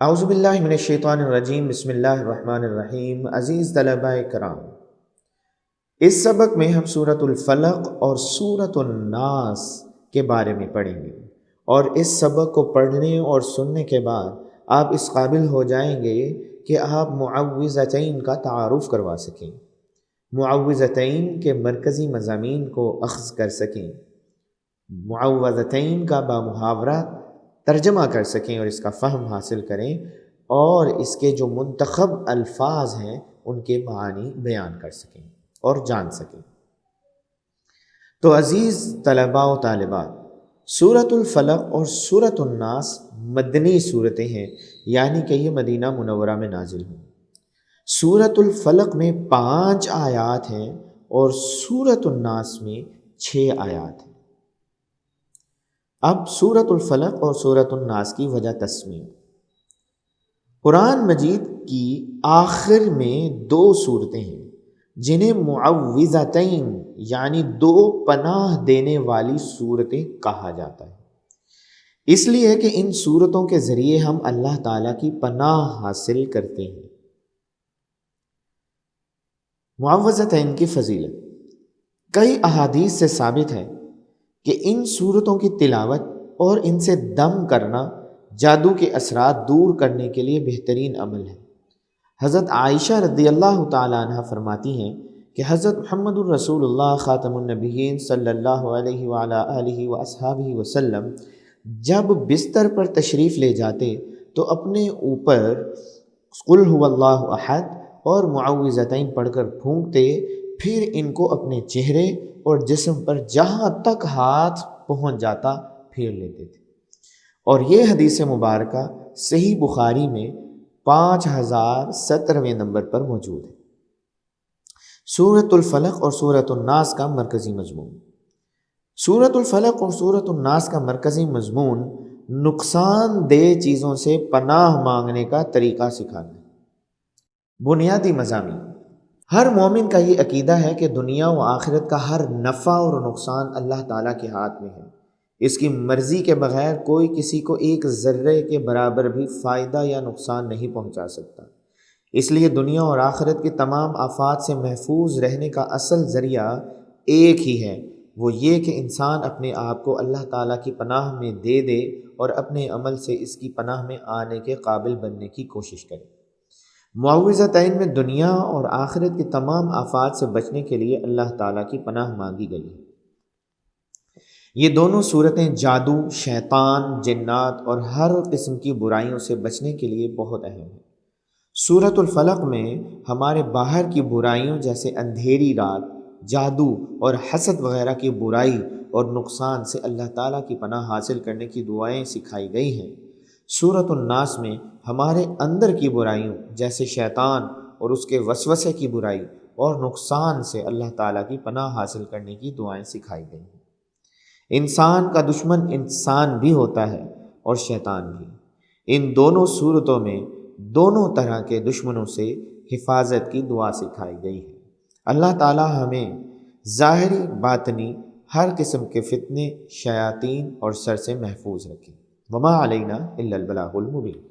اعوذ باللہ من الشیطان الرجیم، بسم اللہ الرحمن الرحیم۔ عزیز طلبہ کرام، اس سبق میں ہم سورۃ الفلق اور سورۃ الناس کے بارے میں پڑھیں گے، اور اس سبق کو پڑھنے اور سننے کے بعد آپ اس قابل ہو جائیں گے کہ آپ معوذتین کا تعارف کروا سکیں، معوذتین کے مرکزی مضامین کو اخذ کر سکیں، معوذتین کا بامحاورہ ترجمہ کر سکیں اور اس کا فہم حاصل کریں، اور اس کے جو منتخب الفاظ ہیں ان کے معانی بیان کر سکیں اور جان سکیں۔ تو عزیز طلباء و طالبات، سورۃ الفلق اور سورۃ الناس مدنی صورتیں ہیں، یعنی کہ یہ مدینہ منورہ میں نازل ہوئی۔ سورۃ الفلق میں 5 آیات ہیں اور سورۃ الناس میں 6 آیات ہیں۔ اب سورۃ الفلق اور سورۃ الناس کی وجہ تسمیہ۔ قرآن مجید کی آخر میں 2 صورتیں ہیں جنہیں معوذتین یعنی 2 پناہ دینے والی صورتیں کہا جاتا ہے، اس لیے کہ ان صورتوں کے ذریعے ہم اللہ تعالیٰ کی پناہ حاصل کرتے ہیں۔ معوذتین کی فضیلت کئی احادیث سے ثابت ہے کہ ان صورتوں کی تلاوت اور ان سے دم کرنا جادو کے اثرات دور کرنے کے لیے بہترین عمل ہے۔ حضرت عائشہ رضی اللہ تعالیٰ عنہ فرماتی ہیں کہ حضرت محمد الرسول اللہ خاتم النبیین صلی اللہ علیہ وعلیٰ آلہ واصحابہ وسلم جب بستر پر تشریف لے جاتے تو اپنے اوپر قل هو اللہ احد اور معوذتین پڑھ کر پھونکتے، پھر ان کو اپنے چہرے اور جسم پر جہاں تک ہاتھ پہنچ جاتا پھیر لیتے تھے، اور یہ حدیث مبارکہ صحیح بخاری میں 5017ویں نمبر پر موجود ہے۔ سورۃ الفلق اور سورۃ الناس کا مرکزی مضمون۔ سورۃ الفلق اور سورۃ الناس کا مرکزی مضمون نقصان دہ چیزوں سے پناہ مانگنے کا طریقہ سکھانا ہے۔ بنیادی مضامین۔ ہر مومن کا یہ عقیدہ ہے کہ دنیا و آخرت کا ہر نفع اور نقصان اللہ تعالیٰ کے ہاتھ میں ہے، اس کی مرضی کے بغیر کوئی کسی کو ایک ذرے کے برابر بھی فائدہ یا نقصان نہیں پہنچا سکتا۔ اس لیے دنیا اور آخرت کے تمام آفات سے محفوظ رہنے کا اصل ذریعہ ایک ہی ہے، وہ یہ کہ انسان اپنے آپ کو اللہ تعالیٰ کی پناہ میں دے دے اور اپنے عمل سے اس کی پناہ میں آنے کے قابل بننے کی کوشش کرے۔ معوذتین میں دنیا اور آخرت کے تمام آفات سے بچنے کے لیے اللہ تعالیٰ کی پناہ مانگی گئی ہے۔ یہ دونوں صورتیں جادو، شیطان، جنات اور ہر قسم کی برائیوں سے بچنے کے لیے بہت اہم ہیں۔ سورۃ الفلق میں ہمارے باہر کی برائیوں جیسے اندھیری رات، جادو اور حسد وغیرہ کی برائی اور نقصان سے اللہ تعالیٰ کی پناہ حاصل کرنے کی دعائیں سکھائی گئی ہیں۔ سورۃ الناس میں ہمارے اندر کی برائیوں جیسے شیطان اور اس کے وسوسے کی برائی اور نقصان سے اللہ تعالیٰ کی پناہ حاصل کرنے کی دعائیں سکھائی گئی ہیں۔ انسان کا دشمن انسان بھی ہوتا ہے اور شیطان بھی۔ ان دونوں صورتوں میں دونوں طرح کے دشمنوں سے حفاظت کی دعا سکھائی گئی ہے۔ اللہ تعالیٰ ہمیں ظاہری باطنی ہر قسم کے فتنے، شیاطین اور شر سے محفوظ رکھے۔ وما علینا الا البلاغ المبین۔